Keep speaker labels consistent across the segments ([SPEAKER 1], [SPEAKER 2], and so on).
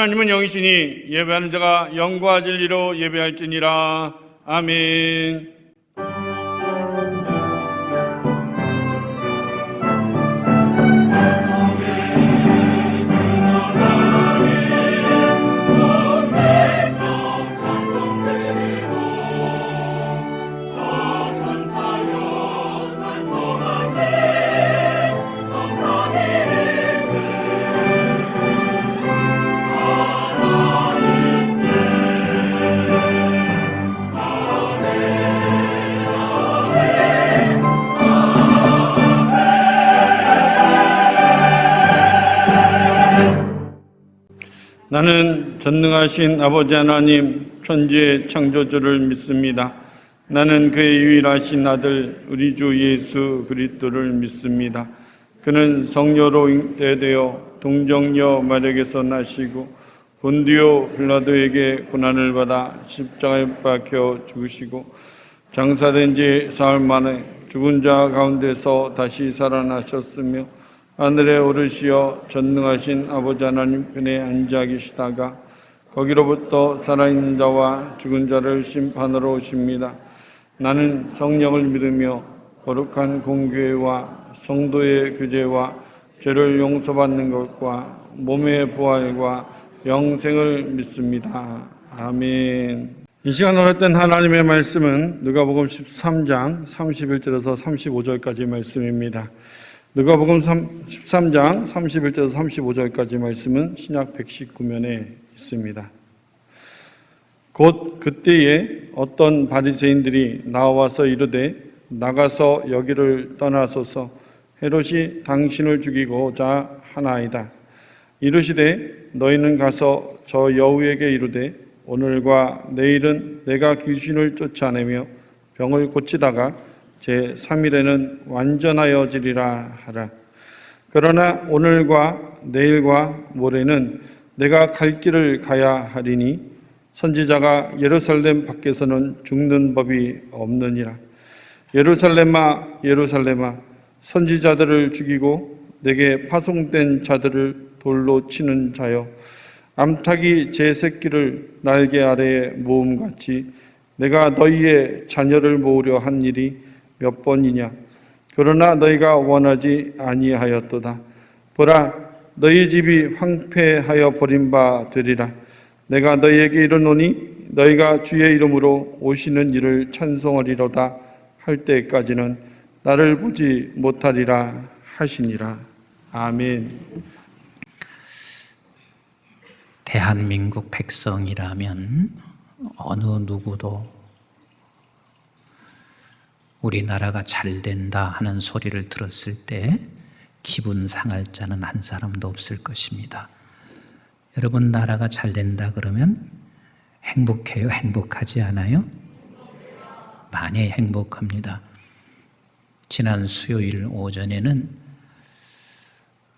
[SPEAKER 1] 하나님은 영이시니 예배하는 자가 영과 진리로 예배할지니라. 아멘. 나는 전능하신 아버지 하나님 천지의 창조주를 믿습니다. 나는 그의 유일하신 아들 우리 주 예수 그리스도를 믿습니다. 그는 성녀로 잉태되어 동정녀 마리아에게서 나시고 본디오 빌라도에게 고난을 받아 십자가에 박혀 죽으시고 장사된 지 사흘 만에 죽은 자 가운데서 다시 살아나셨으며 하늘에 오르시어 전능하신 아버지 하나님 편에 앉아 계시다가 거기로부터 살아있는 자와 죽은 자를 심판하러 오십니다. 나는 성령을 믿으며 거룩한 공교회와 성도의 교제와 죄를 용서받는 것과 몸의 부활과 영생을 믿습니다. 아멘. 이 시간에 했던 하나님의 말씀은 누가복음 13장 31절에서 35절까지 말씀입니다. 누가복음 13장 31절에서 35절까지 말씀은 신약 119면에 있습니다. 곧 그때에 어떤 바리새인들이 나와서 이르되 나가서 여기를 떠나소서 헤롯이 당신을 죽이고자 하나이다. 이르시되 너희는 가서 저 여우에게 이르되 오늘과 내일은 내가 귀신을 쫓아내며 병을 고치다가 제3일에는 완전하여지리라 하라. 그러나 오늘과 내일과 모레는 내가 갈 길을 가야 하리니 선지자가 예루살렘 밖에서는 죽는 법이 없느니라. 예루살렘아 예루살렘아 선지자들을 죽이고 내게 파송된 자들을 돌로 치는 자여, 암탉이 제 새끼를 날개 아래에 모음같이 내가 너희의 자녀를 모으려 한 일이 몇 번이냐. 그러나 너희가 원하지 아니하였도다. 보라, 너희 집이 황폐하여 버린 바 되리라. 내가 너희에게 이르노니 너희가 주의 이름으로 오시는 이를 찬송하리로다 할 때까지는 나를 보지 못하리라 하시니라. 아멘.
[SPEAKER 2] 대한민국 백성이라면 어느 누구도 우리나라가 잘 된다 하는 소리를 들었을 때 기분 상할 자는 한 사람도 없을 것입니다. 여러분, 나라가 잘 된다 그러면 행복해요? 행복하지 않아요? 많이 행복합니다. 지난 수요일 오전에는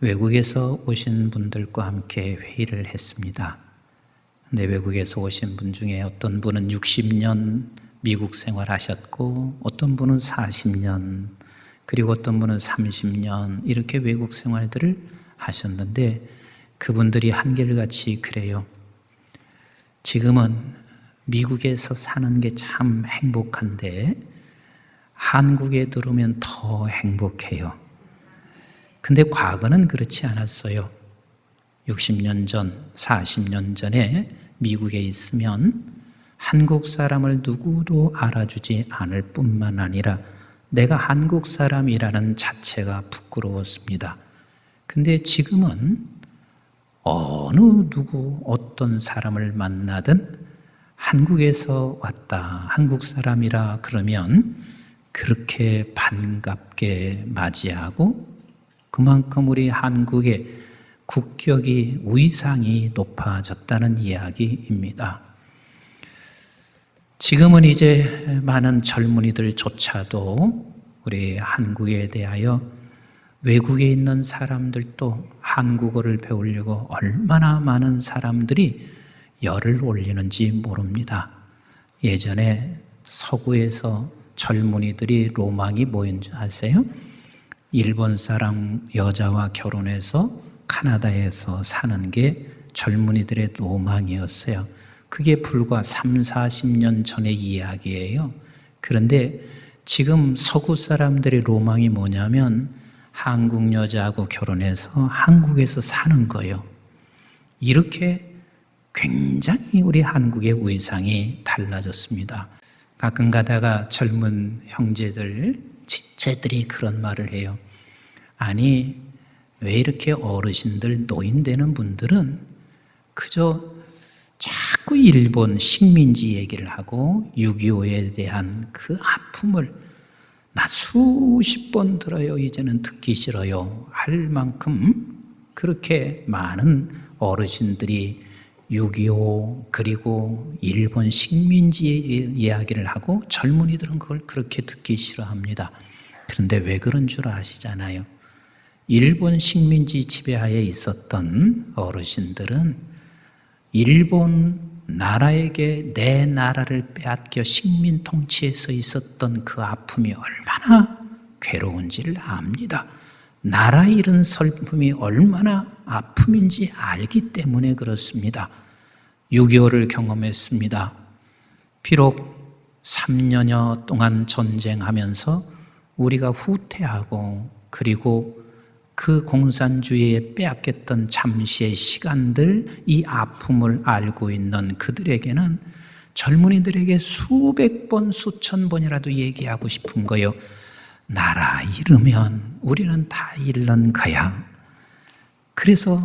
[SPEAKER 2] 외국에서 오신 분들과 함께 회의를 했습니다. 근데 외국에서 오신 분 중에 어떤 분은 60년 미국 생활하셨고 어떤 분은 40년, 그리고 어떤 분은 30년 이렇게 외국 생활들을 하셨는데 그분들이 한결같이 그래요. 지금은 미국에서 사는 게 참 행복한데 한국에 들어오면 더 행복해요. 근데 과거는 그렇지 않았어요. 60년 전, 40년 전에 미국에 있으면 한국 사람을 누구도 알아주지 않을 뿐만 아니라 내가 한국 사람이라는 자체가 부끄러웠습니다. 근데 지금은 어느 누구 어떤 사람을 만나든 한국에서 왔다, 한국 사람이라 그러면 그렇게 반갑게 맞이하고 그만큼 우리 한국의 국격이, 위상이 높아졌다는 이야기입니다. 지금은 이제 많은 젊은이들조차도 우리 한국에 대하여 외국에 있는 사람들도 한국어를 배우려고 얼마나 많은 사람들이 열을 올리는지 모릅니다. 예전에 서구에서 젊은이들이 로망이 뭐였는지 아세요? 일본 사람 여자와 결혼해서 카나다에서 사는 게 젊은이들의 로망이었어요. 그게 불과 3, 40년 전의 이야기예요. 그런데 지금 서구 사람들의 로망이 뭐냐면 한국 여자하고 결혼해서 한국에서 사는 거예요. 이렇게 굉장히 우리 한국의 위상이 달라졌습니다. 가끔 가다가 젊은 형제들, 지체들이 그런 말을 해요. 아니, 왜 이렇게 어르신들, 노인 되는 분들은 그저 자꾸 일본 식민지 얘기를 하고 6.25에 대한 그 아픔을 나 수십 번 들어요. 이제는 듣기 싫어요. 할 만큼 그렇게 많은 어르신들이 6.25 그리고 일본 식민지 이야기를 하고 젊은이들은 그걸 그렇게 듣기 싫어합니다. 그런데 왜 그런 줄 아시잖아요. 일본 식민지 지배하에 있었던 어르신들은 일본 나라에게 내 나라를 빼앗겨 식민 통치에서 있었던 그 아픔이 얼마나 괴로운지를 압니다. 나라 잃은 슬픔이 얼마나 아픔인지 알기 때문에 그렇습니다. 6.25를 경험했습니다. 비록 3년여 동안 전쟁하면서 우리가 후퇴하고 그리고 그 공산주의에 빼앗겼던 잠시의 시간들, 이 아픔을 알고 있는 그들에게는 젊은이들에게 수백 번, 수천 번이라도 얘기하고 싶은 거예요. 나라 잃으면 우리는 다 잃는 거야. 그래서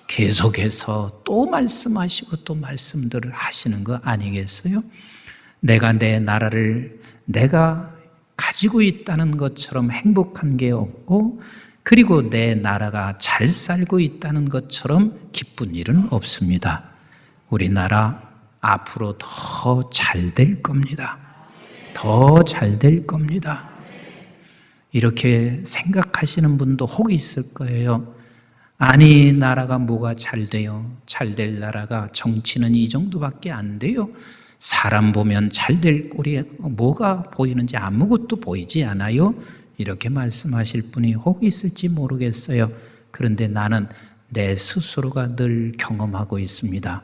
[SPEAKER 2] 계속해서 또 말씀하시고 또 말씀들을 하시는 거 아니겠어요? 내가 내 나라를 내가 가지고 있다는 것처럼 행복한 게 없고 그리고 내 나라가 잘 살고 있다는 것처럼 기쁜 일은 없습니다. 우리나라 앞으로 더 잘 될 겁니다. 더 잘 될 겁니다. 이렇게 생각하시는 분도 혹 있을 거예요. 아니, 나라가 뭐가 잘 돼요? 잘 될 나라가 정치는 이 정도밖에 안 돼요. 사람 보면 잘 될 꼴이 뭐가 보이는지 아무것도 보이지 않아요? 이렇게 말씀하실 분이 혹 있을지 모르겠어요. 그런데 나는 내 스스로가 늘 경험하고 있습니다.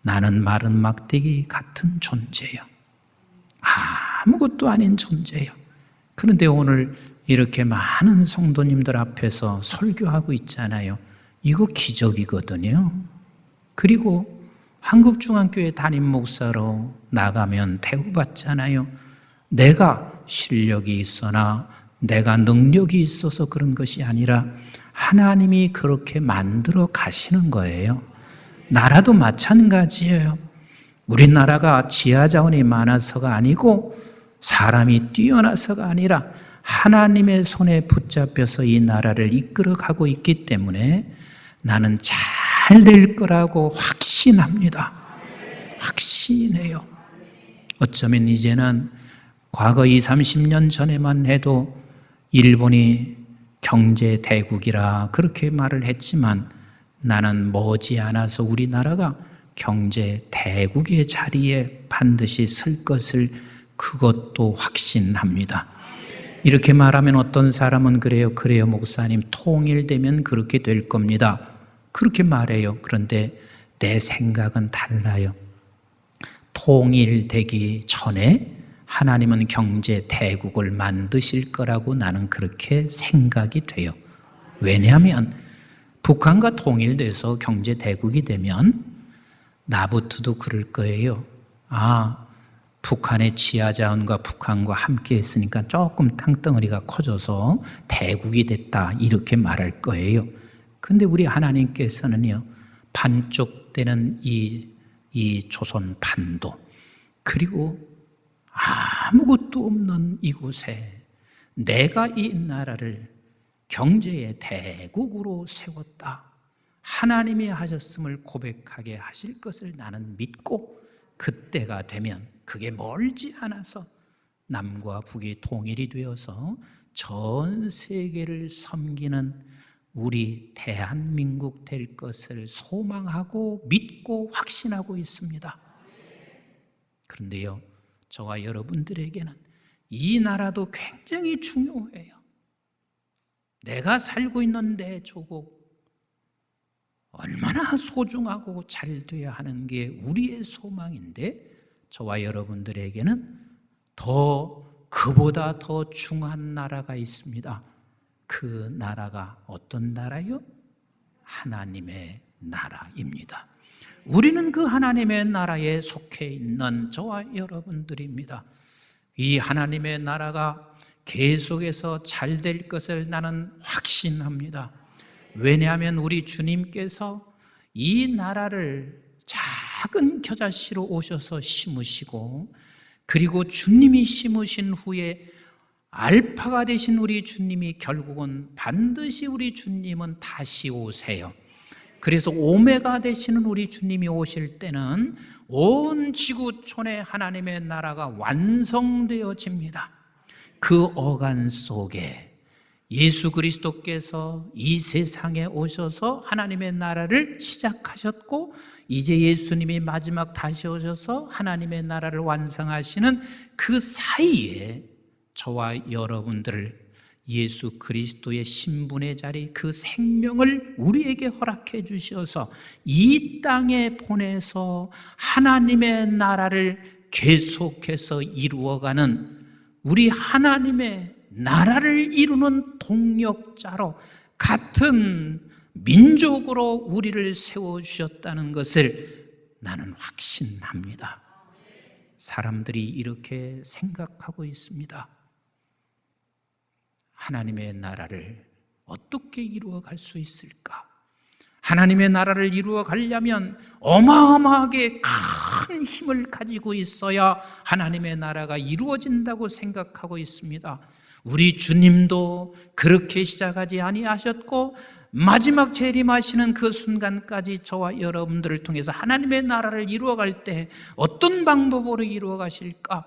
[SPEAKER 2] 나는 마른 막대기 같은 존재예요. 아무것도 아닌 존재예요. 그런데 오늘 이렇게 많은 성도님들 앞에서 설교하고 있잖아요. 이거 기적이거든요. 그리고 한국중앙교회 담임 목사로 나가면 대우받잖아요. 내가 실력이 있거나 내가 능력이 있어서 그런 것이 아니라 하나님이 그렇게 만들어 가시는 거예요. 나라도 마찬가지예요. 우리나라가 지하자원이 많아서가 아니고 사람이 뛰어나서가 아니라 하나님의 손에 붙잡혀서 이 나라를 이끌어가고 있기 때문에 나는 잘 될 거라고 확신합니다. 확신해요. 어쩌면 이제는 과거 20, 30년 전에만 해도 일본이 경제 대국이라 그렇게 말을 했지만 나는 머지않아서 우리나라가 경제 대국의 자리에 반드시 설 것을 그것도 확신합니다. 이렇게 말하면 어떤 사람은 그래요 목사님, 통일되면 그렇게 될 겁니다. 그렇게 말해요. 그런데 내 생각은 달라요. 통일되기 전에 하나님은 경제 대국을 만드실 거라고 나는 그렇게 생각이 돼요. 왜냐하면 북한과 통일돼서 경제 대국이 되면 나부터도 그럴 거예요. 북한의 지하자원과 북한과 함께 했으니까 조금 땅덩어리가 커져서 대국이 됐다 이렇게 말할 거예요. 그런데 우리 하나님께서는요, 반쪽되는 이 조선 반도 그리고 아무것도 없는 이곳에 내가 이 나라를 경제의 대국으로 세웠다. 하나님이 하셨음을 고백하게 하실 것을 나는 믿고 그때가 되면 그게 멀지 않아서 남과 북이 통일이 되어서 전 세계를 섬기는 우리 대한민국 될 것을 소망하고 믿고 확신하고 있습니다. 그런데요, 저와 여러분들에게는 이 나라도 굉장히 중요해요. 내가 살고 있는 내 조국, 얼마나 소중하고 잘 돼야 하는 게 우리의 소망인데 저와 여러분들에게는 그보다 더 중요한 나라가 있습니다. 그 나라가 어떤 나라요? 하나님의 나라입니다. 우리는 그 하나님의 나라에 속해 있는 저와 여러분들입니다. 이 하나님의 나라가 계속해서 잘 될 것을 나는 확신합니다. 왜냐하면 우리 주님께서 이 나라를 작은 겨자씨로 오셔서 심으시고, 그리고 주님이 심으신 후에 알파가 되신 우리 주님이 결국은 반드시 우리 주님은 다시 오세요. 그래서 오메가 되시는 우리 주님이 오실 때는 온 지구촌에 하나님의 나라가 완성되어집니다. 그 어간 속에 예수 그리스도께서 이 세상에 오셔서 하나님의 나라를 시작하셨고, 이제 예수님이 마지막 다시 오셔서 하나님의 나라를 완성하시는 그 사이에 저와 여러분들을 예수 그리스도의 신분의 자리, 그 생명을 우리에게 허락해 주셔서 이 땅에 보내서 하나님의 나라를 계속해서 이루어가는 우리 하나님의 나라를 이루는 동력자로 같은 민족으로 우리를 세워주셨다는 것을 나는 확신합니다. 사람들이 이렇게 생각하고 있습니다. 하나님의 나라를 어떻게 이루어갈 수 있을까? 하나님의 나라를 이루어가려면 어마어마하게 큰 힘을 가지고 있어야 하나님의 나라가 이루어진다고 생각하고 있습니다. 우리 주님도 그렇게 시작하지 아니하셨고, 마지막 재림하시는 그 순간까지 저와 여러분들을 통해서 하나님의 나라를 이루어갈 때 어떤 방법으로 이루어가실까?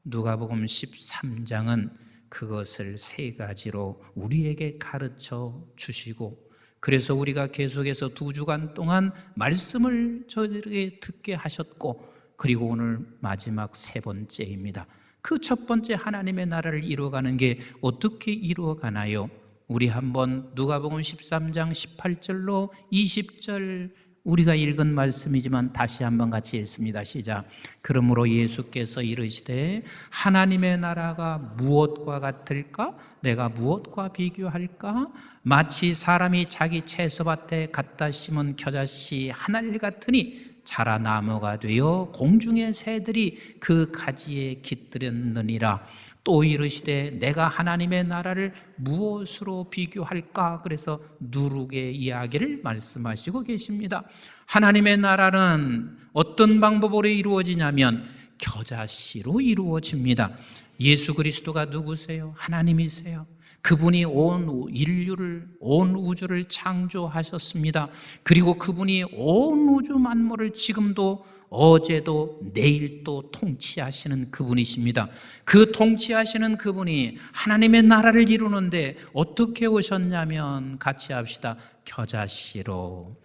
[SPEAKER 2] 누가복음 13장은 그것을 세 가지로 우리에게 가르쳐 주시고, 그래서 우리가 계속해서 2주간 동안 말씀을 저희들에게 듣게 하셨고, 그리고 오늘 마지막 세 번째입니다. 그 첫 번째 하나님의 나라를 이루어가는 게 어떻게 이루어가나요? 우리 한번 누가복음 13장 18절로 20절 우리가 읽은 말씀이지만 다시 한번 같이 읽습니다. 시작. 그러므로 예수께서 이르시되 하나님의 나라가 무엇과 같을까? 내가 무엇과 비교할까? 마치 사람이 자기 채소밭에 갖다 심은 겨자씨 하나를 같으니 자라 나무가 되어 공중의 새들이 그 가지에 깃들였느니라. 또 이르시되 내가 하나님의 나라를 무엇으로 비교할까? 그래서 누룩의 이야기를 말씀하시고 계십니다. 하나님의 나라는 어떤 방법으로 이루어지냐면 겨자씨로 이루어집니다. 예수 그리스도가 누구세요? 하나님이세요. 그분이 온 인류를, 온 우주를 창조하셨습니다. 그리고 그분이 온 우주 만물을 지금도 어제도 내일도 통치하시는 그분이십니다. 그 통치하시는 그분이 하나님의 나라를 이루는데 어떻게 오셨냐면 같이 합시다. 겨자씨로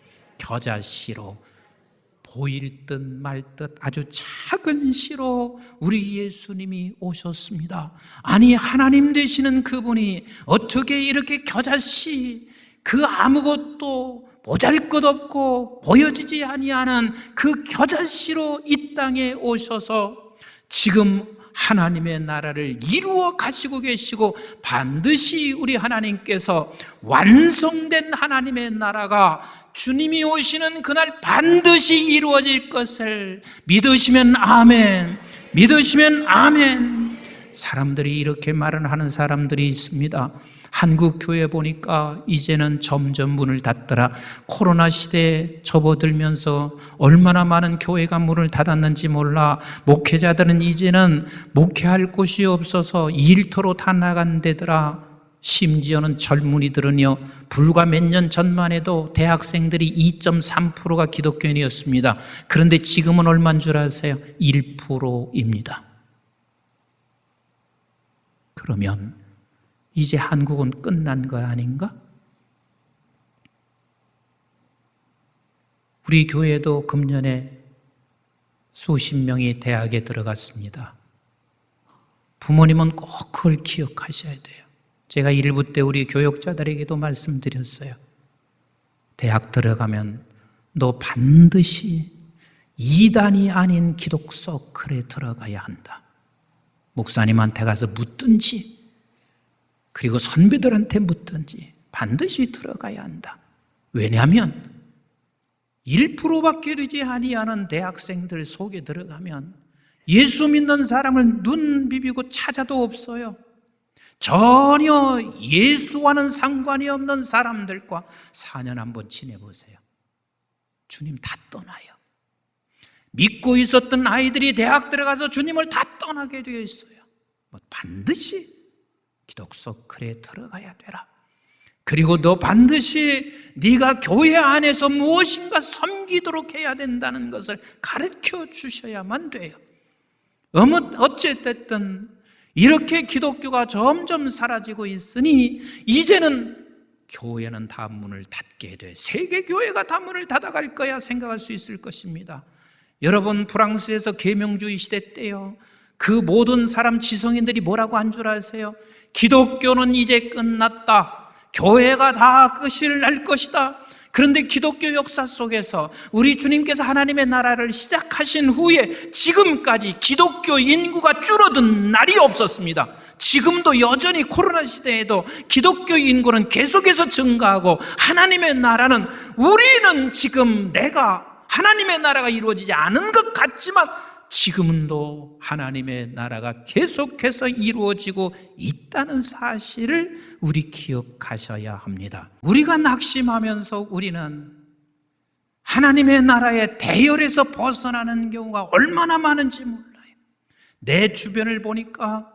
[SPEAKER 2] 보일 듯 말 듯 아주 작은 씨로 우리 예수님이 오셨습니다. 아니, 하나님 되시는 그분이 어떻게 이렇게 겨자씨, 그 아무것도 보잘것없고 보여지지 아니하는 그 겨자씨로 이 땅에 오셔서 지금 하나님의 나라를 이루어 가시고 계시고, 반드시 우리 하나님께서 완성된 하나님의 나라가 주님이 오시는 그날 반드시 이루어질 것을 믿으시면 아멘, 믿으시면 아멘. 사람들이 이렇게 말을 하는 사람들이 있습니다. 한국 교회 보니까 이제는 점점 문을 닫더라. 코로나 시대에 접어들면서 얼마나 많은 교회가 문을 닫았는지 몰라. 목회자들은 이제는 목회할 곳이 없어서 일터로 다 나간대더라. 심지어는 젊은이들은요, 불과 몇 년 전만 해도 대학생들이 2.3%가 기독교인이었습니다. 그런데 지금은 얼마인 줄 아세요? 1%입니다. 그러면 이제 한국은 끝난 거 아닌가? 우리 교회도 금년에 수십 명이 대학에 들어갔습니다. 부모님은 꼭 그걸 기억하셔야 돼요. 제가 1부 때 우리 교역자들에게도 말씀드렸어요. 대학 들어가면 너 반드시 이단이 아닌 기독 서클에 들어가야 한다. 목사님한테 가서 묻든지 그리고 선배들한테 묻든지 반드시 들어가야 한다. 왜냐하면 1%밖에 되지 아니하는 대학생들 속에 들어가면 예수 믿는 사람을 눈 비비고 찾아도 없어요. 전혀 예수와는 상관이 없는 사람들과 4년 한번 지내보세요. 주님 다 떠나요. 믿고 있었던 아이들이 대학 들어가서 주님을 다 떠나게 되어 있어요. 반드시 기독 서클에 들어가야 되라. 그리고 너 반드시 네가 교회 안에서 무엇인가 섬기도록 해야 된다는 것을 가르쳐 주셔야만 돼요. 어쨌든 이렇게 기독교가 점점 사라지고 있으니 이제는 교회는 다 문을 닫게 돼. 세계 교회가 다 문을 닫아갈 거야 생각할 수 있을 것입니다. 여러분, 프랑스에서 계명주의 시대 때요, 그 모든 사람 지성인들이 뭐라고 한 줄 아세요? 기독교는 이제 끝났다. 교회가 다 끝을 날 것이다. 그런데 기독교 역사 속에서 우리 주님께서 하나님의 나라를 시작하신 후에 지금까지 기독교 인구가 줄어든 날이 없었습니다. 지금도 여전히 코로나 시대에도 기독교 인구는 계속해서 증가하고 하나님의 나라는, 우리는 지금 내가 하나님의 나라가 이루어지지 않은 것 같지만 지금도 하나님의 나라가 계속해서 이루어지고 있다는 사실을 우리 기억하셔야 합니다. 우리가 낙심하면서 우리는 하나님의 나라의 대열에서 벗어나는 경우가 얼마나 많은지 몰라요. 내 주변을 보니까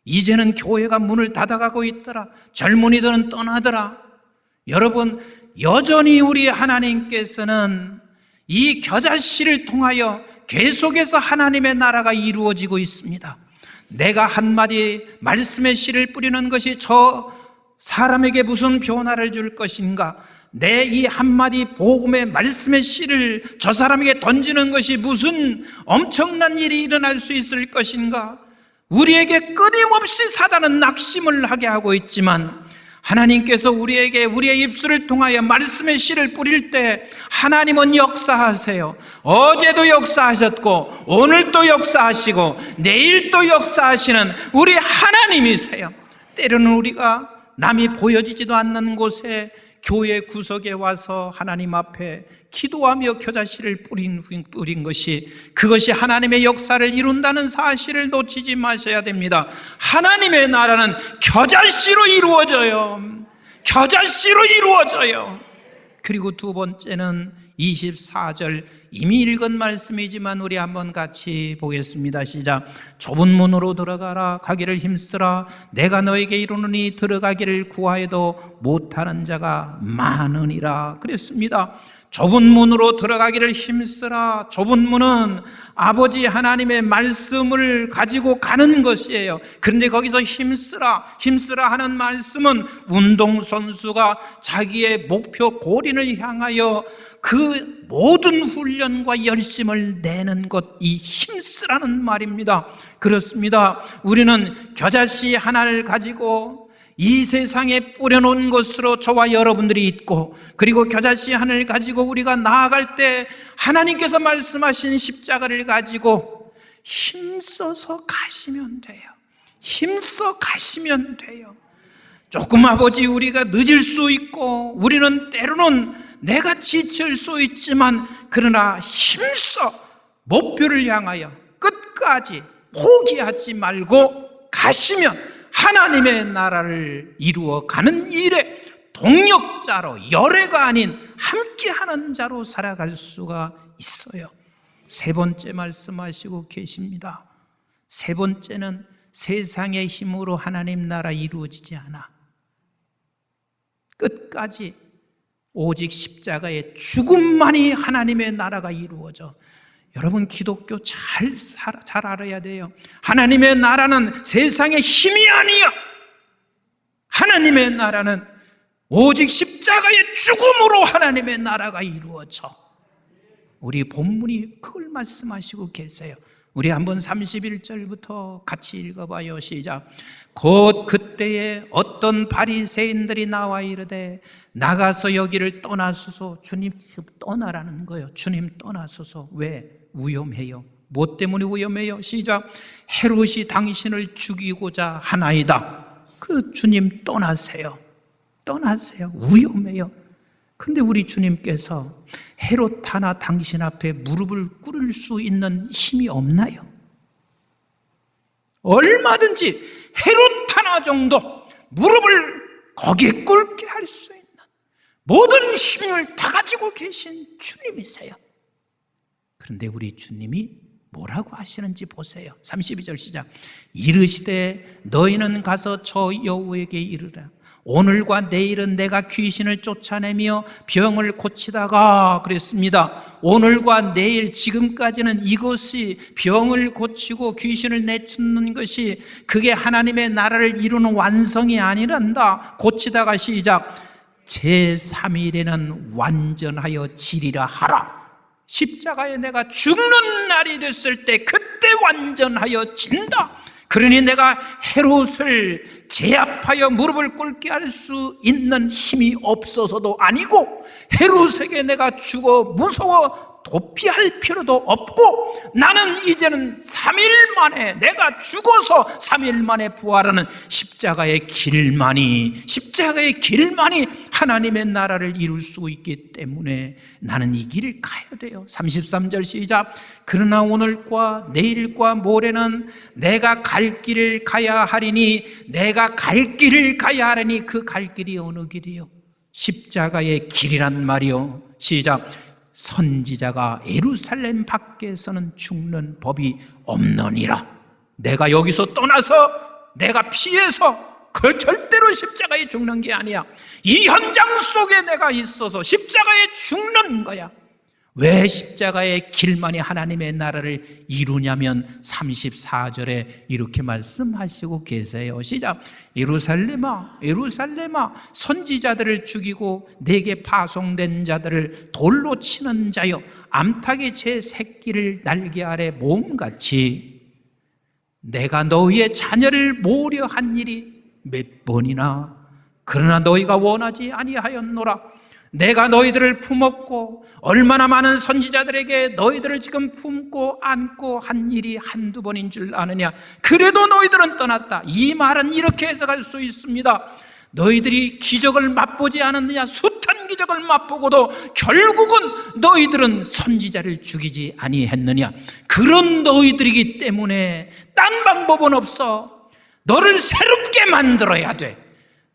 [SPEAKER 2] 이제는 교회가 문을 닫아가고 있더라. 젊은이들은 떠나더라. 여러분, 여전히 우리 하나님께서는 이 겨자씨를 통하여 계속해서 하나님의 나라가 이루어지고 있습니다. 내가 한마디 말씀의 씨를 뿌리는 것이 저 사람에게 무슨 변화를 줄 것인가? 내 이 한마디 복음의 말씀의 씨를 저 사람에게 던지는 것이 무슨 엄청난 일이 일어날 수 있을 것인가? 우리에게 끊임없이 사단은 낙심을 하게 하고 있지만 하나님께서 우리에게 우리의 입술을 통하여 말씀의 씨를 뿌릴 때 하나님은 역사하세요. 어제도 역사하셨고 오늘도 역사하시고 내일도 역사하시는 우리 하나님이세요. 때로는 우리가 남이 보여지지도 않는 곳에 교회 구석에 와서 하나님 앞에 기도하며 겨자씨를 뿌린 것이, 그것이 하나님의 역사를 이룬다는 사실을 놓치지 마셔야 됩니다. 하나님의 나라는 겨자씨로 이루어져요. 겨자씨로 이루어져요. 그리고 두 번째는 24절, 이미 읽은 말씀이지만 우리 한번 같이 보겠습니다. 시작. 좁은 문으로 들어가라. 가기를 힘쓰라. 내가 너에게 이르노니 들어가기를 구하여도 못하는 자가 많으니라. 그랬습니다. 좁은 문으로 들어가기를 힘쓰라. 좁은 문은 아버지 하나님의 말씀을 가지고 가는 것이에요. 그런데 거기서 힘쓰라 하는 말씀은 운동선수가 자기의 목표 고린을 향하여 그 모든 훈련과 열심을 내는 것, 이 힘쓰라는 말입니다. 그렇습니다. 우리는 겨자씨 하나를 가지고 이 세상에 뿌려놓은 것으로 저와 여러분들이 있고, 그리고 겨자씨 하나를 가지고 우리가 나아갈 때 하나님께서 말씀하신 십자가를 가지고 힘써서 가시면 돼요. 힘써 가시면 돼요. 조금 아버지 우리가 늦을 수 있고 우리는 때로는 내가 지칠 수 있지만 그러나 힘써 목표를 향하여 끝까지 포기하지 말고 가시면 하나님의 나라를 이루어가는 일에 동력자로, 열애가 아닌 함께하는 자로 살아갈 수가 있어요. 세 번째 말씀하시고 계십니다. 세 번째는 세상의 힘으로 하나님 나라 이루어지지 않아. 끝까지 오직 십자가의 죽음만이 하나님의 나라가 이루어져. 여러분, 기독교 잘 알아야 돼요. 하나님의 나라는 세상의 힘이 아니야. 하나님의 나라는 오직 십자가의 죽음으로 하나님의 나라가 이루어져. 우리 본문이 그걸 말씀하시고 계세요. 우리 한번 31절부터 같이 읽어봐요. 시작. 곧 그때에 어떤 바리새인들이 나와 이르되 나가서 여기를 떠나소서. 주님 떠나라는 거예요. 주님 떠나소서. 왜? 위험해요. 뭐 때문에 위험해요? 시작. 헤롯이 당신을 죽이고자 하나이다. 그 주님 떠나세요. 떠나세요. 위험해요. 근데 우리 주님께서 헤롯 하나 당신 앞에 무릎을 꿇을 수 있는 힘이 없나요? 얼마든지 헤롯 하나 정도 무릎을 거기에 꿇게 할 수 있는 모든 힘을 다 가지고 계신 주님이세요. 그런데 우리 주님이 뭐라고 하시는지 보세요. 32절 시작. 이르시되 너희는 가서 저 여우에게 이르라. 오늘과 내일은 내가 귀신을 쫓아내며 병을 고치다가 그랬습니다. 오늘과 내일, 지금까지는 이것이 병을 고치고 귀신을 내쫓는 것이 그게 하나님의 나라를 이루는 완성이 아니란다. 고치다가 시작. 제3일에는 완전하여 지리라 하라. 십자가에 내가 죽는 날이 됐을 때 그때 완전하여 진다. 그러니 내가 헤롯을 제압하여 무릎을 꿇게 할 수 있는 힘이 없어서도 아니고 헤롯에게 내가 죽어 무서워 도피할 필요도 없고 나는 이제는 3일 만에 내가 죽어서 3일 만에 부활하는 십자가의 길만이 하나님의 나라를 이룰 수 있기 때문에 나는 이 길을 가야 돼요. 33절 시작. 그러나 오늘과 내일과 모레는 내가 갈 길을 가야 하리니 그 갈 길이 어느 길이요? 십자가의 길이란 말이요. 시작. 선지자가 예루살렘 밖에서는 죽는 법이 없느니라. 내가 여기서 떠나서 내가 피해서 그 절대로 십자가에 죽는 게 아니야. 이 현장 속에 내가 있어서 십자가에 죽는 거야. 왜 십자가의 길만이 하나님의 나라를 이루냐면 34절에 이렇게 말씀하시고 계세요. 시작. 예루살렘아 예루살렘아 선지자들을 죽이고 내게 파송된 자들을 돌로 치는 자여 암탉이 제 새끼를 날개 아래 모음같이 내가 너희의 자녀를 모으려 한 일이 몇 번이나 그러나 너희가 원하지 아니하였노라. 내가 너희들을 품었고 얼마나 많은 선지자들에게 너희들을 지금 품고 안고 한 일이 한두 번인 줄 아느냐. 그래도 너희들은 떠났다. 이 말은 이렇게 해석할 수 있습니다. 너희들이 기적을 맛보지 않았느냐. 숱한 기적을 맛보고도 결국은 너희들은 선지자를 죽이지 아니했느냐. 그런 너희들이기 때문에 딴 방법은 없어. 너를 새롭게 만들어야 돼.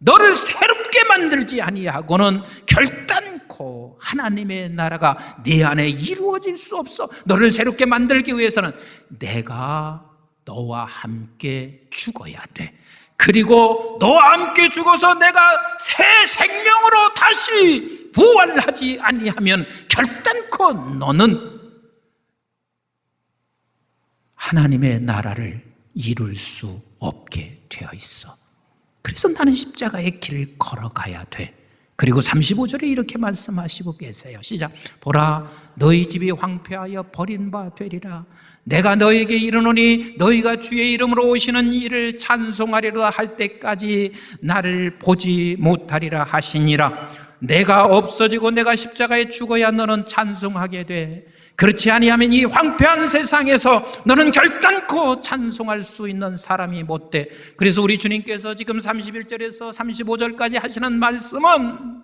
[SPEAKER 2] 너를 새롭게 만들지 아니하고는 결단코 하나님의 나라가 네 안에 이루어질 수 없어. 너를 새롭게 만들기 위해서는 내가 너와 함께 죽어야 돼. 그리고 너와 함께 죽어서 내가 새 생명으로 다시 부활하지 아니하면 결단코 너는 하나님의 나라를 이룰 수 없게 되어 있어. 그래서 나는 십자가의 길을 걸어가야 돼. 그리고 35절에 이렇게 말씀하시고 계세요. 시작. 보라 너희 집이 황폐하여 버린 바 되리라. 내가 너희에게 이르노니 너희가 주의 이름으로 오시는 이를 찬송하리라 할 때까지 나를 보지 못하리라 하시니라. 내가 없어지고 내가 십자가에 죽어야 너는 찬송하게 돼. 그렇지 아니하면 이 황폐한 세상에서 너는 결단코 찬송할 수 있는 사람이 못 돼. 그래서 우리 주님께서 지금 31절에서 35절까지 하시는 말씀은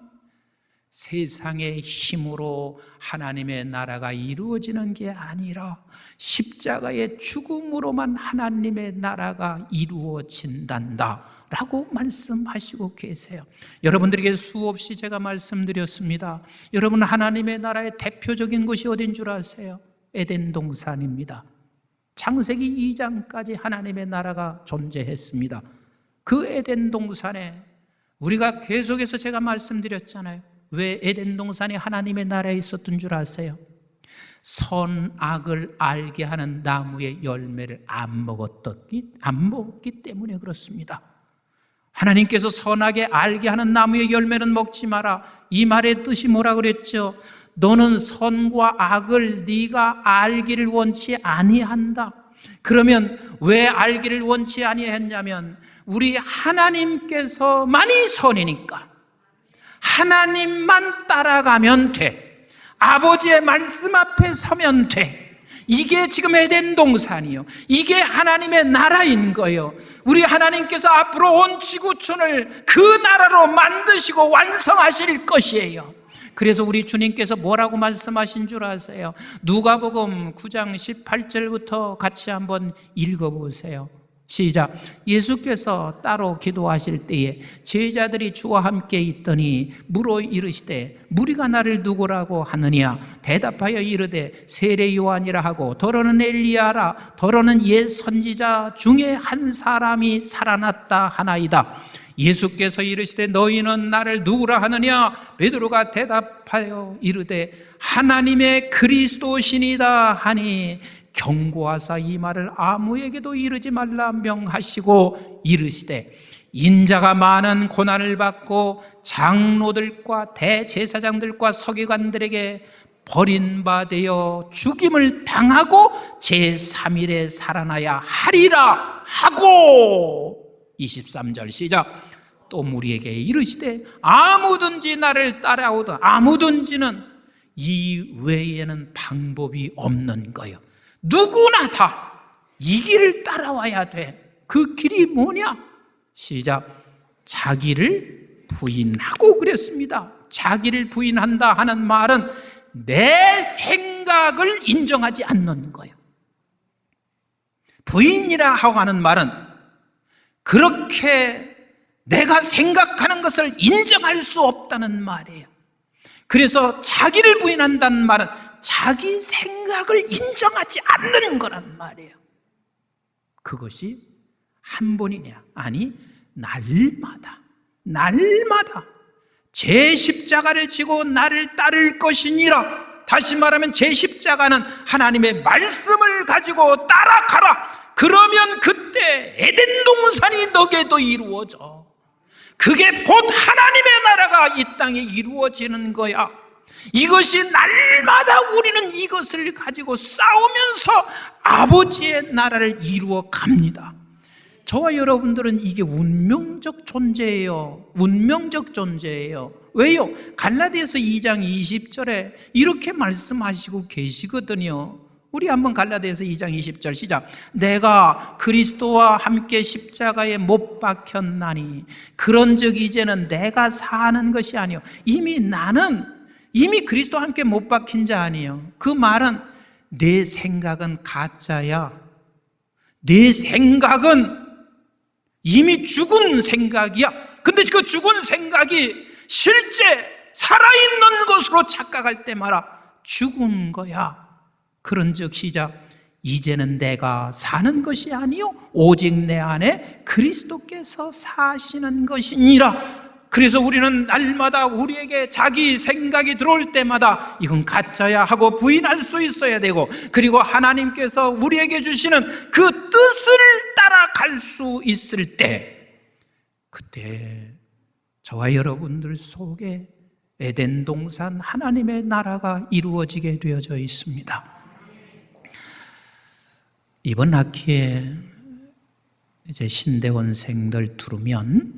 [SPEAKER 2] 세상의 힘으로 하나님의 나라가 이루어지는 게 아니라 십자가의 죽음으로만 하나님의 나라가 이루어진단다 라고 말씀하시고 계세요. 여러분들에게 수없이 제가 말씀드렸습니다. 여러분 하나님의 나라의 대표적인 곳이 어딘 줄 아세요? 에덴 동산입니다. 창세기 2장까지 하나님의 나라가 존재했습니다. 그 에덴 동산에 우리가 계속해서 제가 말씀드렸잖아요. 왜 에덴 동산이 하나님의 나라에 있었던 줄 아세요? 선악을 알게 하는 나무의 열매를 안 먹었기 때문에 그렇습니다. 하나님께서 선하게 알게 하는 나무의 열매는 먹지 마라. 이 말의 뜻이 뭐라 그랬죠? 너는 선과 악을 네가 알기를 원치 아니한다. 그러면 왜 알기를 원치 아니했냐면 우리 하나님께서만이 선이니까 하나님만 따라가면 돼. 아버지의 말씀 앞에 서면 돼. 이게 지금 에덴 동산이요, 이게 하나님의 나라인 거예요. 우리 하나님께서 앞으로 온 지구촌을 그 나라로 만드시고 완성하실 것이에요. 그래서 우리 주님께서 뭐라고 말씀하신 줄 아세요? 누가복음 9장 18절부터 같이 한번 읽어보세요. 시작. 예수께서 따로 기도하실 때에 제자들이 주와 함께 있더니 물어 이르시되 무리가 나를 누구라고 하느냐? 대답하여 이르되 세례 요한이라 하고 더러는 엘리야라, 더러는 옛 선지자 중에 한 사람이 살아났다 하나이다. 예수께서 이르시되 너희는 나를 누구라 하느냐? 베드로가 대답하여 이르되 하나님의 그리스도시니이다 하니 경고하사 이 말을 아무에게도 이르지 말라 명하시고 이르시되 인자가 많은 고난을 받고 장로들과 대제사장들과 서기관들에게 버림받아 죽임을 당하고 제3일에 살아나야 하리라 하고 23절 시작. 또 무리에게 이르시되 아무든지 나를 따라오든, 아무든지는 이 외에는 방법이 없는 거예요. 누구나 다 이 길을 따라와야 돼. 그 길이 뭐냐? 시작. 자기를 부인하고 그랬습니다. 자기를 부인한다 하는 말은 내 생각을 인정하지 않는 거예요. 부인이라 하고 하는 말은 그렇게 내가 생각하는 것을 인정할 수 없다는 말이에요. 그래서 자기를 부인한다는 말은 자기 생각을 인정하지 않는 거란 말이에요. 그것이 한 번이냐? 아니, 날마다 제 십자가를 지고 나를 따를 것이니라. 다시 말하면 제 십자가는 하나님의 말씀을 가지고 따라가라. 그러면 그때 에덴 동산이 너에게도 이루어져. 그게 곧 하나님의 나라가 이 땅에 이루어지는 거야. 이것이 날마다 우리는 이것을 가지고 싸우면서 아버지의 나라를 이루어 갑니다. 저와 여러분들은 이게 운명적 존재예요. 운명적 존재예요. 왜요? 갈라디아서 2장 20절에 이렇게 말씀하시고 계시거든요. 우리 한번 갈라디아서 2장 20절 시작. 내가 그리스도와 함께 십자가에 못 박혔나니 그런즉 이제는 내가 사는 것이 아니요 나는 이미 그리스도와 함께 못 박힌 자 아니에요. 그 말은 내 생각은 가짜야. 내 생각은 이미 죽은 생각이야. 근데 그 죽은 생각이 실제 살아있는 것으로 착각할 때마다 죽은 거야. 그런즉 시작. 이제는 내가 사는 것이 아니요 오직 내 안에 그리스도께서 사시는 것이니라. 그래서 우리는 날마다 우리에게 자기 생각이 들어올 때마다 이건 가짜야 하고 부인할 수 있어야 되고, 그리고 하나님께서 우리에게 주시는 그 뜻을 따라갈 수 있을 때, 그때 저와 여러분들 속에 에덴 동산 하나님의 나라가 이루어지게 되어져 있습니다. 이번 학기에 이제 신대원생들 들으면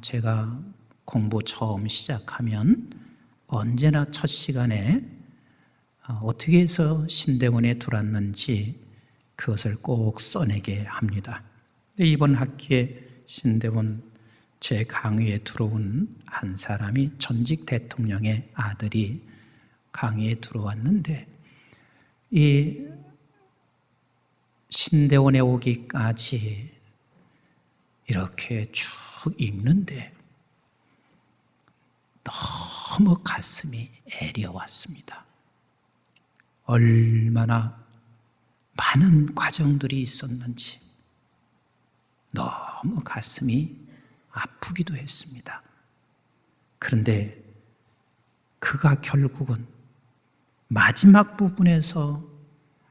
[SPEAKER 2] 제가 공부 처음 시작하면 언제나 첫 시간에 어떻게 해서 신대원에 들어왔는지 그것을 꼭 써내게 합니다. 이번 학기에 신대원 제 강의에 들어온 한 사람이 전직 대통령의 아들이 강의에 들어왔는데, 이 신대원에 오기까지 이렇게 쭉 읽는데 너무 가슴이 애려왔습니다. 얼마나 많은 과정들이 있었는지 너무 가슴이 아프기도 했습니다. 그런데 그가 결국은 마지막 부분에서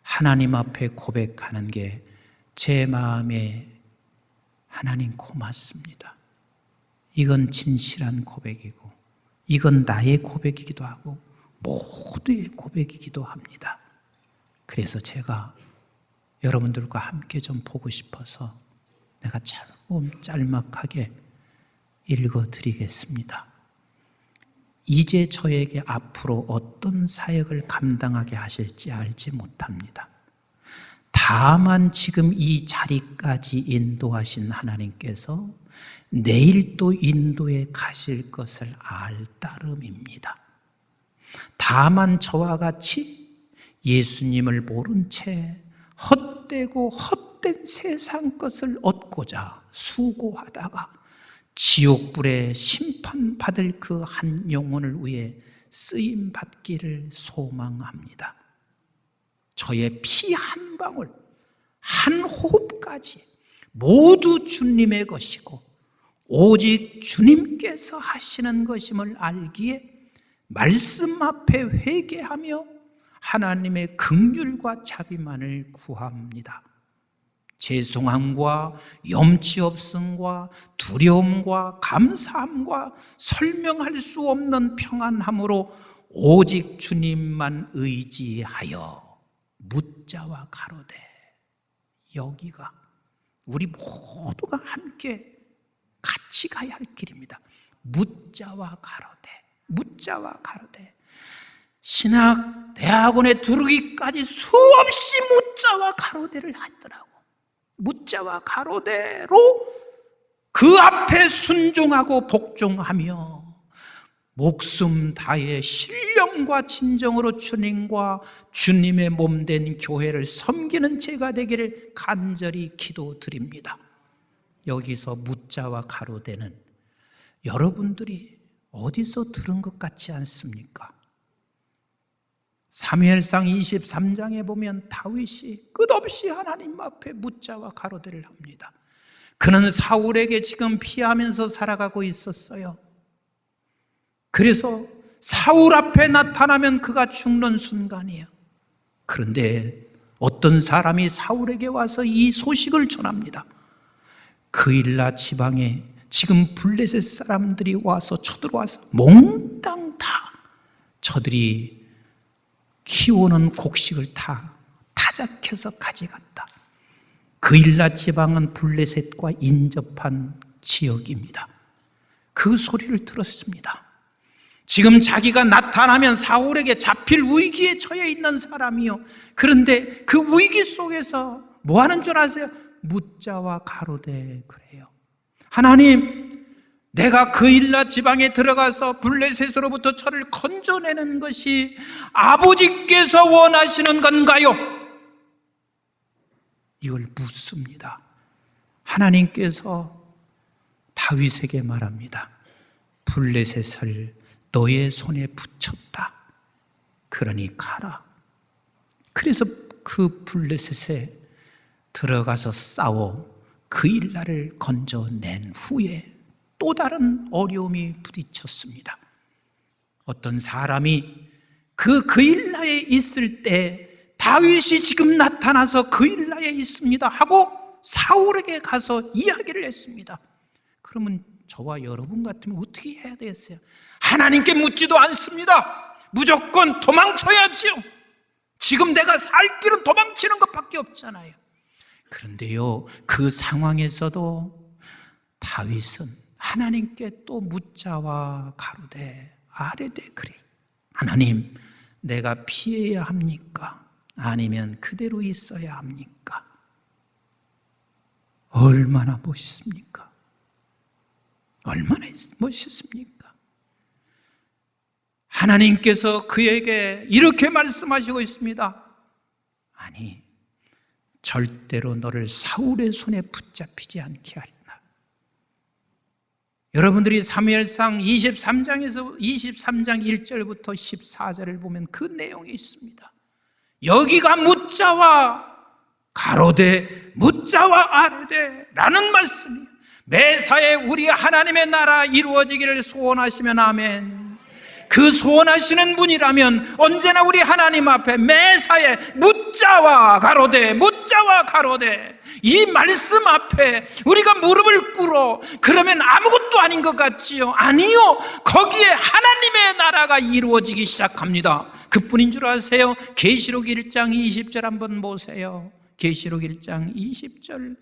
[SPEAKER 2] 하나님 앞에 고백하는 게 제 마음에 하나님 고맙습니다. 이건 진실한 고백이고 이건 나의 고백이기도 하고 모두의 고백이기도 합니다. 그래서 제가 여러분들과 함께 좀 보고 싶어서 내가 조금 짤막하게 읽어드리겠습니다. 이제 저에게 앞으로 어떤 사역을 감당하게 하실지 알지 못합니다. 다만 지금 이 자리까지 인도하신 하나님께서 내일 또 인도에 가실 것을 알 따름입니다. 다만 저와 같이 예수님을 모른 채 헛되고 헛된 세상 것을 얻고자 수고하다가 지옥불에 심판받을 그 한 영혼을 위해 쓰임받기를 소망합니다. 저의 피 한 방울, 한 호흡까지 모두 주님의 것이고 오직 주님께서 하시는 것임을 알기에 말씀 앞에 회개하며 하나님의 긍휼과 자비만을 구합니다. 죄송함과 염치 없음과 두려움과 감사함과 설명할 수 없는 평안함으로 오직 주님만 의지하여 묻자와 가로되, 여기가 우리 모두가 함께 같이 가야 할 길입니다. 묻자와 가로되, 묻자와 가로되. 신학 대학원에 들어오기까지 수없이 묻자와 가로대를 하더라고. 묻자와 가로대로 그 앞에 순종하고 복종하며 목숨 다해 신령과 진정으로 주님과 주님의 몸된 교회를 섬기는 제가 되기를 간절히 기도드립니다. 여기서 묻자와 가로대는 여러분들이 어디서 들은 것 같지 않습니까? 사무엘상 23장에 보면 다윗이 끝없이 하나님 앞에 묻자와 가로대를 합니다. 그는 사울에게 지금 피하면서 살아가고 있었어요. 그래서 사울 앞에 나타나면 그가 죽는 순간이에요. 그런데 어떤 사람이 사울에게 와서 이 소식을 전합니다. 그일라 지방에 지금 블레셋 사람들이 와서 쳐들어와서 몽땅 다 저들이 키우는 곡식을 다 타작해서 가져갔다. 그일라 지방은 블레셋과 인접한 지역입니다. 그 소리를 들었습니다. 지금 자기가 나타나면 사울에게 잡힐 위기에 처해 있는 사람이요. 그런데 그 위기 속에서 뭐 하는 줄 아세요? 묻자와 가로되 그래요. 하나님, 내가 그일라 지방에 들어가서 블레셋으로부터 저를 건져내는 것이 아버지께서 원하시는 건가요? 이걸 묻습니다. 하나님께서 다윗에게 말합니다. 블레셋을 너의 손에 붙였다. 그러니 가라. 그래서 그 블레셋에 들어가서 싸워 그일라를 건져낸 후에 또 다른 어려움이 부딪혔습니다. 어떤 사람이 그일라에 있을 때 다윗이 지금 나타나서 그일라에 있습니다 하고 사울에게 가서 이야기를 했습니다. 그러면 저와 여러분 같으면 어떻게 해야 되겠어요? 하나님께 묻지도 않습니다. 무조건 도망쳐야지요. 지금 내가 살 길은 도망치는 것밖에 없잖아요. 그런데요, 그 상황에서도 다윗은 하나님께 또 묻자와 가로되 아뢰되 그래. 하나님, 내가 피해야 합니까? 아니면 그대로 있어야 합니까? 얼마나 멋있습니까? 얼마나 멋있습니까? 하나님께서 그에게 이렇게 말씀하시고 있습니다. 아니, 절대로 너를 사울의 손에 붙잡히지 않게 하리라. 여러분들이 사무엘상 23장 1절부터 14절을 보면 그 내용이 있습니다. 여기가 묻자와 가로되 묻자와 아뢰되 라는 말씀이에요. 매사에 우리 하나님의 나라 이루어지기를 소원하시면 아멘. 그 소원하시는 분이라면 언제나 우리 하나님 앞에 매사에 묻자와 가로되 묻자와 가로되 이 말씀 앞에 우리가 무릎을 꿇어 그러면 아무것도 아닌 것 같지요? 아니요, 거기에 하나님의 나라가 이루어지기 시작합니다. 그뿐인 줄 아세요? 계시록 1장 20절 한번 보세요. 계시록 1장 20절,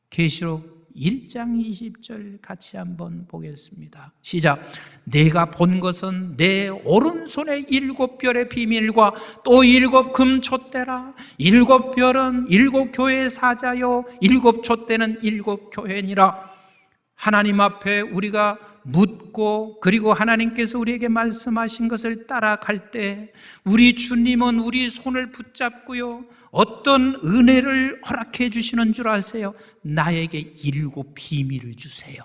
[SPEAKER 2] 계시록 1장 20절 같이 한번 보겠습니다. 시작. 내가 본 것은 내 오른손에 7별의 비밀과 또 7금 촛대라. 7별은 7교회의 사자요 7촛대는 7교회니라. 하나님 앞에 우리가 묻고 그리고 하나님께서 우리에게 말씀하신 것을 따라갈 때 우리 주님은 우리 손을 붙잡고요, 어떤 은혜를 허락해 주시는 줄 아세요? 나에게 7 비밀을 주세요.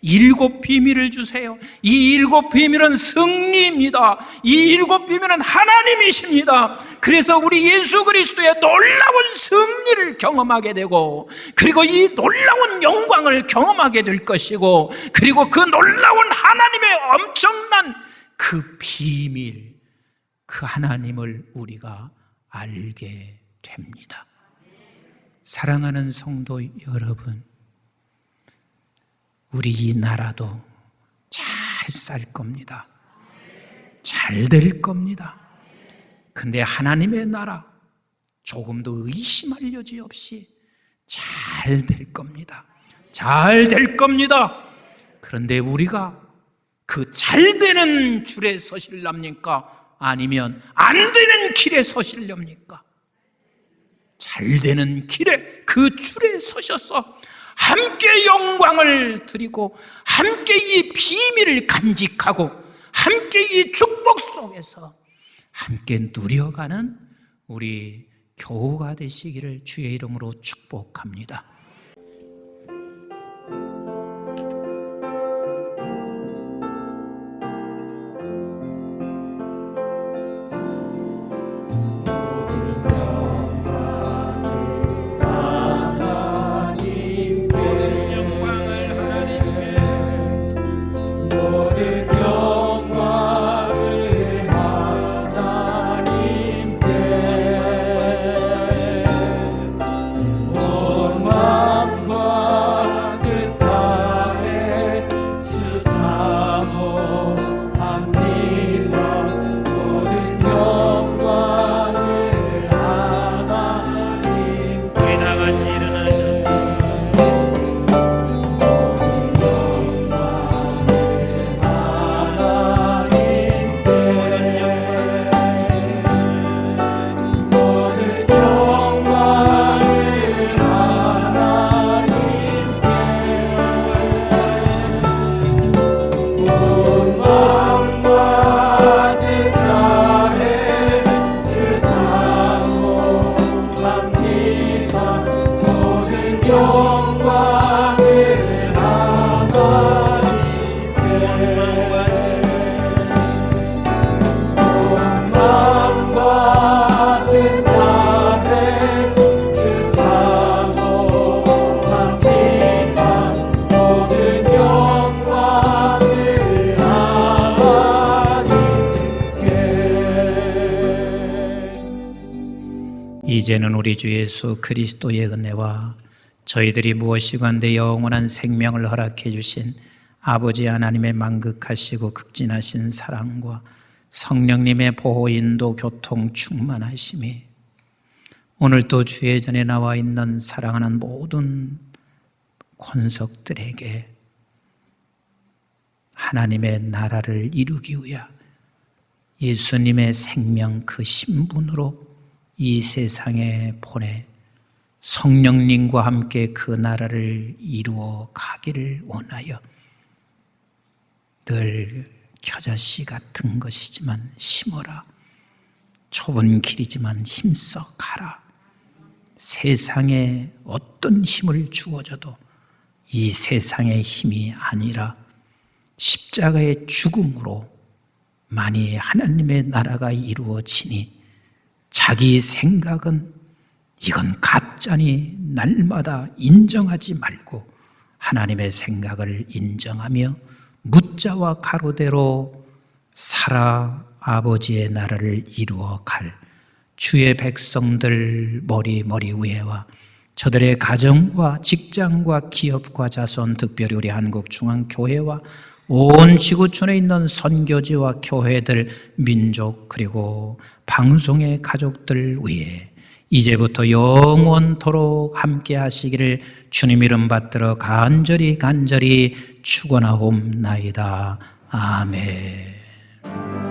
[SPEAKER 2] 7 비밀을 주세요. 이 7 비밀은 승리입니다. 이 7 비밀은 하나님이십니다. 그래서 우리 예수 그리스도의 놀라운 승리를 경험하게 되고, 그리고 이 놀라운 영광을 경험하게 될 것이고, 그리고 그 놀라운 하나님의 엄청난 그 비밀, 그 하나님을 우리가 알게 됩니다. 사랑하는 성도 여러분, 우리 이 나라도 잘 살 겁니다. 잘 될 겁니다. 근데 하나님의 나라 조금도 의심할 여지 없이 잘 될 겁니다. 잘 될 겁니다. 그런데 우리가 그 잘 되는 줄에 서실랍니까? 아니면 안 되는 길에 서실랍니까? 잘 되는 길에, 그 줄에 서셔서 함께 영광을 드리고 함께 이 비밀을 간직하고 함께 이 축복 속에서 함께 누려가는 우리 교우가 되시기를 주의 이름으로 축복합니다. 이제는 우리 주 예수 그리스도의 은혜와 저희들이 무엇이건대 영원한 생명을 허락해 주신 아버지 하나님의 만극하시고 극진하신 사랑과 성령님의 보호 인도 교통 충만하심이 오늘도 주의 전에 나와 있는 사랑하는 모든 권속들에게 하나님의 나라를 이루기 위해 예수님의 생명 그 신분으로 이 세상에 보내 성령님과 함께 그 나라를 이루어 가기를 원하여 늘 겨자씨 같은 것이지만 심어라. 좁은 길이지만 힘써 가라. 세상에 어떤 힘을 주어져도 이 세상의 힘이 아니라 십자가의 죽음으로 만이 하나님의 나라가 이루어지니 자기 생각은 이건 가짜니 날마다 인정하지 말고 하나님의 생각을 인정하며 묻자와 가로대로 살아 아버지의 나라를 이루어 갈 주의 백성들 머리 위에와 저들의 가정과 직장과 기업과 자손, 특별히 우리 한국중앙교회와 온 지구촌에 있는 선교지와 교회들, 민족 그리고 방송의 가족들 위에 이제부터 영원토록 함께 하시기를 주님 이름 받들어 간절히 축원하옵나이다. 아멘.